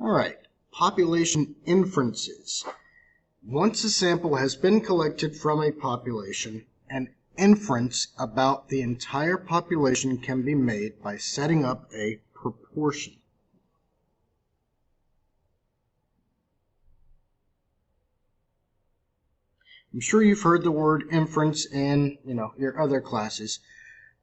All right, population inferences. Once a sample has been collected from a population, an inference about the entire population can be made by setting up a proportion. I'm sure you've heard the word inference in, your other classes.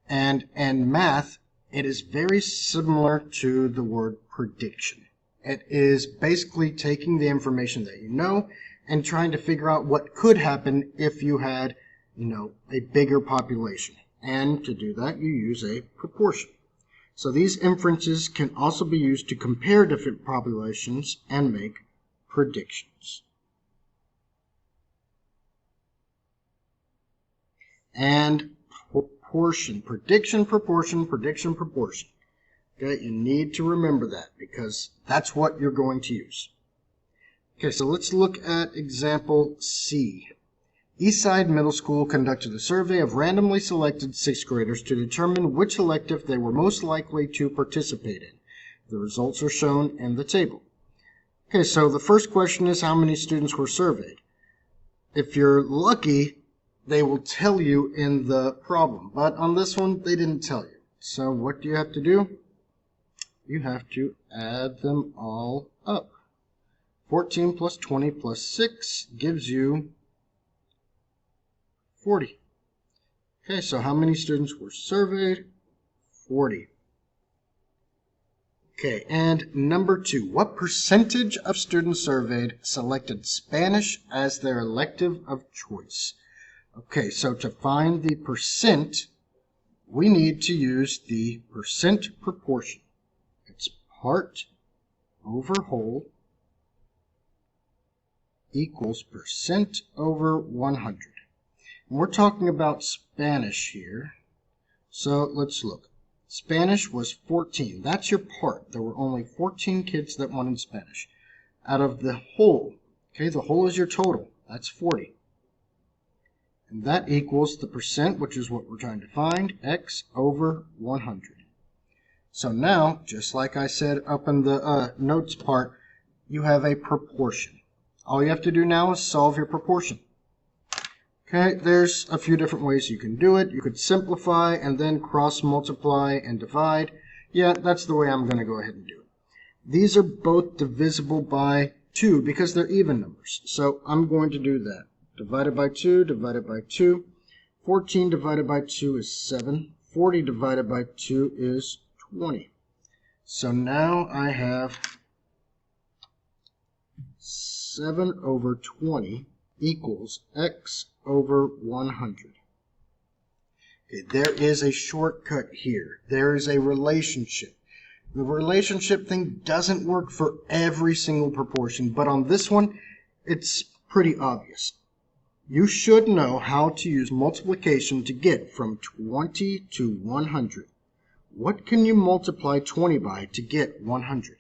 And in math, it is very similar to the word prediction. It is basically taking the information that you know and trying to figure out what could happen if you had, a bigger population. And to do that, you use a proportion. So these inferences can also be used to compare different populations and make predictions. And proportion, prediction, proportion, prediction, proportion. Okay, you need to remember that because that's what you're going to use. Okay, so let's look at example C. Eastside Middle School conducted a survey of randomly selected 6th graders to determine which elective they were most likely to participate in. The results are shown in the table. Okay, so the first question is how many students were surveyed? If you're lucky, they will tell you in the problem, but on this one, they didn't tell you. So what do you have to do? You have to add them all up. 14 plus 20 plus 6 gives you 40. Okay, so how many students were surveyed? 40. Okay, and number 2, what percentage of students surveyed selected Spanish as their elective of choice? Okay, so to find the percent, we need to use the percent proportion. It's part over whole equals percent over 100. And we're talking about Spanish here. So let's look. Spanish was 14. That's your part. There were only 14 kids that wanted Spanish. Out of the whole, okay, the whole is your total. That's 40. And that equals the percent, which is what we're trying to find, x over 100. So now, just like I said up in the notes part, you have a proportion. All you have to do now is solve your proportion. Okay, there's a few different ways you can do it. You could simplify and then cross-multiply and divide. Yeah, that's the way I'm going to go ahead and do it. These are both divisible by 2 because they're even numbers. So I'm going to do that. Divided by 2, divided by 2. 14 divided by 2 is 7. 40 divided by 2 is 20. So now I have 7 over 20 equals x over 100. Okay, there is a shortcut here. There is a relationship. The relationship thing doesn't work for every single proportion, but on this one, it's pretty obvious. You should know how to use multiplication to get from 20 to 100. What can you multiply 20 by to get 100?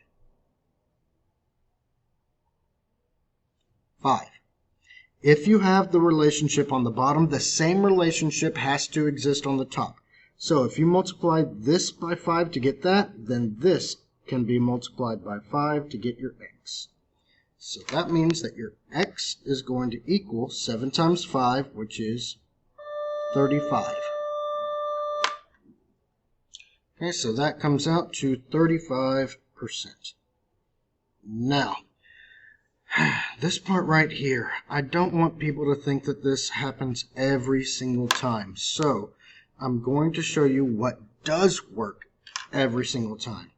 5. If you have the relationship on the bottom, the same relationship has to exist on the top. So if you multiply this by 5 to get that, then this can be multiplied by 5 to get your x. So that means that your x is going to equal 7 times 5, which is 35. Okay, so that comes out to 35%. Now, this part right here, I don't want people to think that this happens every single time. So I'm going to show you what does work every single time.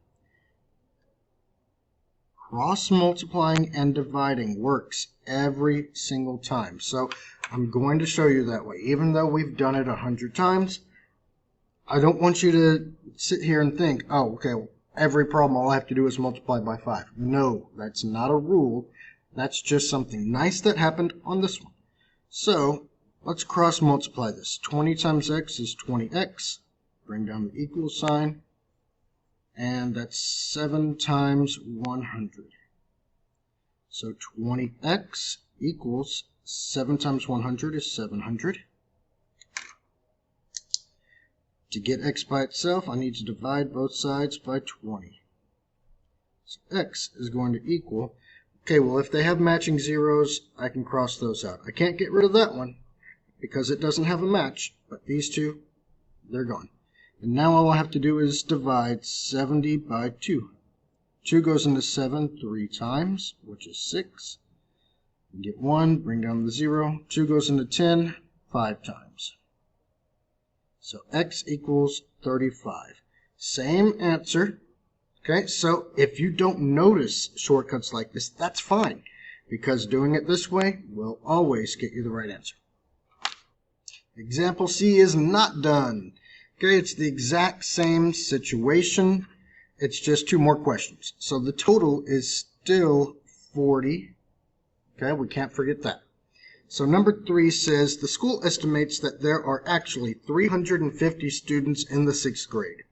Cross-multiplying and dividing works every single time. So I'm going to show you that way. Even though we've done it 100 times, I don't want you to sit here and think, oh, okay, well, every problem all I have to do is multiply by 5. No, that's not a rule. That's just something nice that happened on this one. So let's cross-multiply this. 20 times x is 20x. Bring down the equal sign. And that's 7 times 100. So 20x equals 7 times 100 is 700. To get x by itself, I need to divide both sides by 20. So x is going to equal, okay, well, if they have matching zeros, I can cross those out. I can't get rid of that one because it doesn't have a match, but these two, they're gone. And now all I have to do is divide 70 by 2. 2 goes into 7 3 times, which is 6. You get 1, bring down the 0. 2 goes into 10 5 times. So x equals 35. Same answer. Okay, so if you don't notice shortcuts like this, that's fine, because doing it this way will always get you the right answer. Example C is not done. Okay, it's the exact same situation. It's just 2 more questions. So the total is still 40. Okay, we can't forget that. So number 3 says the school estimates that there are actually 350 students in the 6th grade.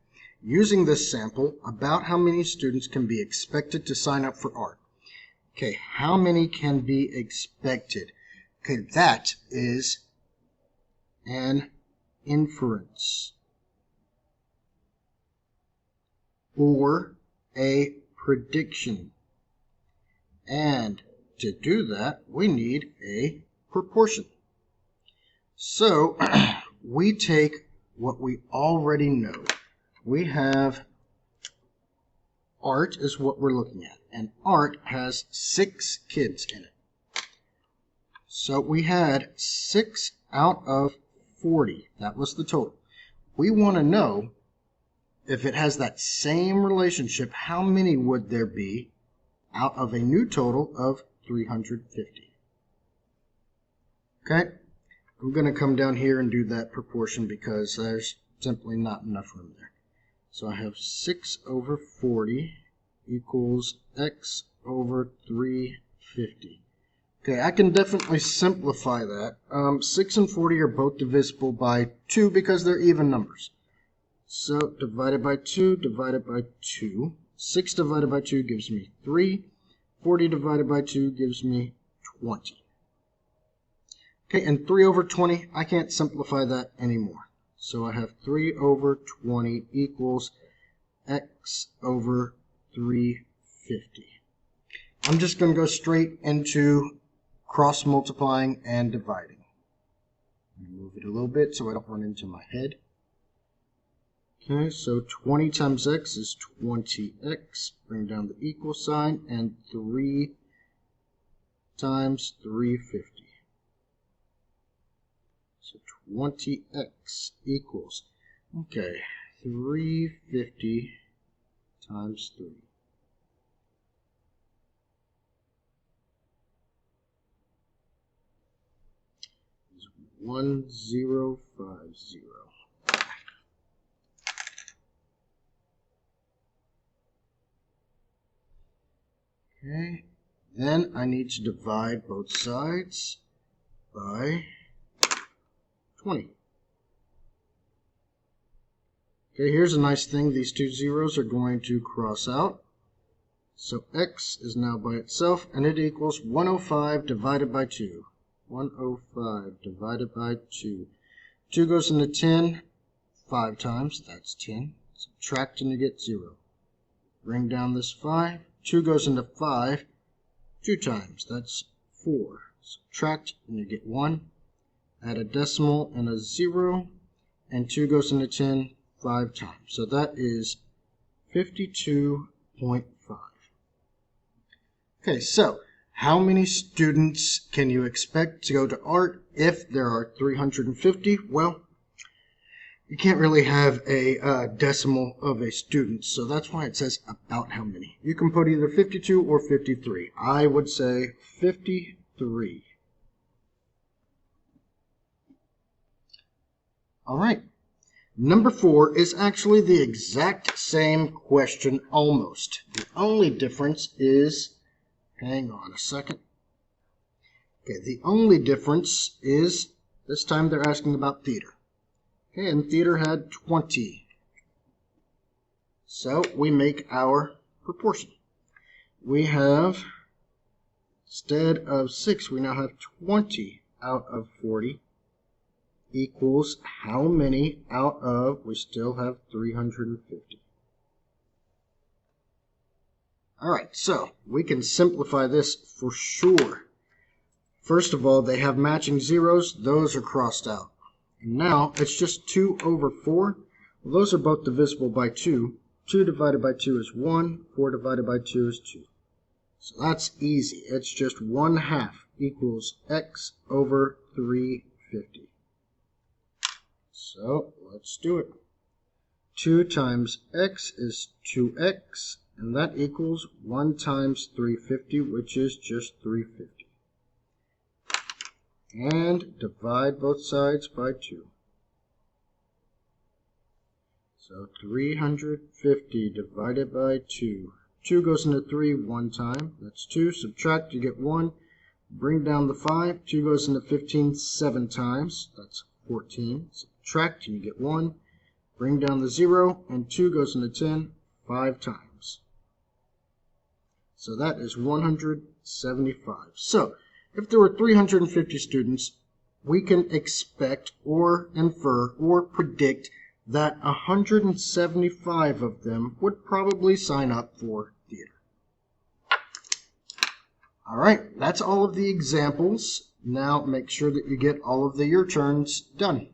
Using this sample, about how many students can be expected to sign up for art? Okay, how many can be expected? Okay, that is an inference or a prediction. And to do that, we need a proportion. So we take what we already know. We have art is what we're looking at, and art has 6 kids in it. So we had 6 out of 40. That was the total. We want to know if it has that same relationship, how many would there be out of a new total of 350? Okay, I'm going to come down here and do that proportion because there's simply not enough room there. So I have 6 over 40 equals x over 350. Okay, I can definitely simplify that. 6 and 40 are both divisible by 2 because they're even numbers. So divided by 2, divided by 2. 6 divided by 2 gives me 3. 40 divided by 2 gives me 20. Okay, and 3 over 20, I can't simplify that anymore. So I have 3 over 20 equals x over 350. I'm just going to go straight into cross multiplying and dividing. Move it a little bit so I don't run into my head. Okay, so 20 times x is 20x. Bring down the equal sign, and 3 times 350. So 20x equals, okay, 350 times 3. Is 1050. Okay, then I need to divide both sides by 20. Okay, here's a nice thing. These 2 zeros are going to cross out. So x is now by itself, and it equals 105 divided by 2. 105 divided by 2. 2 goes into 10 5 times. That's 10. Subtract and you get 0. Bring down this 5. 2 goes into 5 2 times. That's 4. Subtract and you get 1. Add a decimal and a 0. And 2 goes into 10 5 times. So that is 52.5. Okay, so how many students can you expect to go to art if there are 350? Well, you can't really have a decimal of a student, so that's why it says about how many. You can put either 52 or 53. I would say 53. All right. Number 4 is actually the exact same question almost. The only difference is, hang on a second. Okay, the only difference is this time they're asking about theater. Okay, and theater had 20. So we make our proportion. We have, instead of 6, we now have 20 out of 40 equals how many out of, we still have 350. All right, so we can simplify this for sure. First of all, they have matching zeros. Those are crossed out. And now it's just 2 over 4. Well, those are both divisible by 2. 2 divided by 2 is 1. 4 divided by 2 is 2. So that's easy. It's just 1/2 equals x over 350. So let's do it. 2 times x is 2x, and that equals 1 times 350, which is just 350. And divide both sides by 2. So 350 divided by 2. 2 goes into 3 one time. That's 2. Subtract, you get 1. Bring down the 5. 2 goes into 15 7 times. That's 14. Subtract, and you get 1. Bring down the 0, and 2 goes into 10 5 times. So that is 175. So if there were 350 students, we can expect or infer or predict that 175 of them would probably sign up for theater. All right, that's all of the examples. Now make sure that you get all of the your turns done.